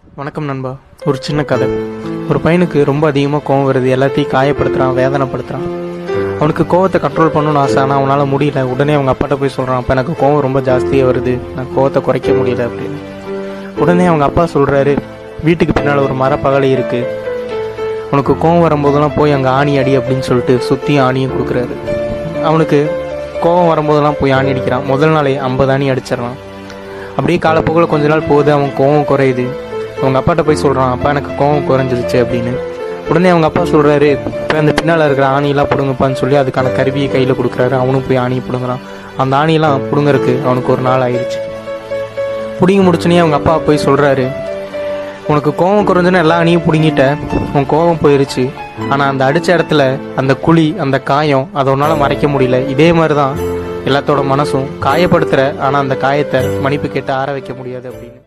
வணக்கம் நண்பா. ஒரு சின்ன கதை. ஒரு பையனுக்கு ரொம்ப அதிகமாக கோவம் வருது. எல்லாத்தையும் காயப்படுத்துகிறான், வேதனைப்படுத்துகிறான். அவனுக்கு கோவத்தை கண்ட்ரோல் பண்ணணும்னு ஆசை, ஆனால் அவனால் முடியல. உடனே அவங்க அப்பாட்ட போய் சொல்கிறான், அப்போ எனக்கு கோவம் ரொம்ப ஜாஸ்தியாக வருது, நான் கோவத்தை குறைக்க முடியல அப்படின்னு. உடனே அவங்க அப்பா சொல்கிறாரு, வீட்டுக்கு பின்னால் ஒரு மரப்பகலை இருக்குது, உனக்கு கோவம் வரும்போதெல்லாம் போய் அங்கே ஆணி அடி அப்படின்னு சொல்லிட்டு சுற்றியும் ஆணியும் கொடுக்குறாரு. அவனுக்கு கோவம் வரும்போதெல்லாம் போய் ஆணி அடிக்கிறான். முதல் நாளே 50 ஆணி அடிச்சிடறான். அப்படியே காலப்போக்கில் கொஞ்ச நாள் போகுது, அவன் கோவம் குறையுது. அவங்க அப்பாட்ட போய் சொல்கிறான், அப்பா எனக்கு கோவம் குறைஞ்சிருச்சு அப்படின்னு. உடனே அவங்க அப்பா சொல்கிறாரு, இப்போ அந்த பின்னால் இருக்கிற ஆணியெல்லாம் பிடுங்கப்பான்னு சொல்லி அதுக்கான கருவியை கையில் கொடுக்குறாரு. அவனும் போய் ஆணியை பிடுங்குறான். அந்த ஆணியெல்லாம் பிடுங்கறதுக்கு அவனுக்கு ஒரு நாள் ஆயிடுச்சு. பிடுங்கி முடிச்சுனே அவங்க அப்பா போய் சொல்கிறாரு, உனக்கு கோவம் குறைஞ்சுன்னா எல்லா ஆணியும் பிடுங்கிட்ட, உன் கோவம் போயிடுச்சு, ஆனால் அந்த அடித்த இடத்துல அந்த குழி, அந்த காயம், அதை உன்னால் மறைக்க முடியல. இதே மாதிரி தான் எல்லாத்தோட மனசும், காயப்படுத்துகிற, ஆனால் அந்த காயத்தை மன்னிப்பு கேட்டு ஆற வைக்க முடியாது அப்படின்னு.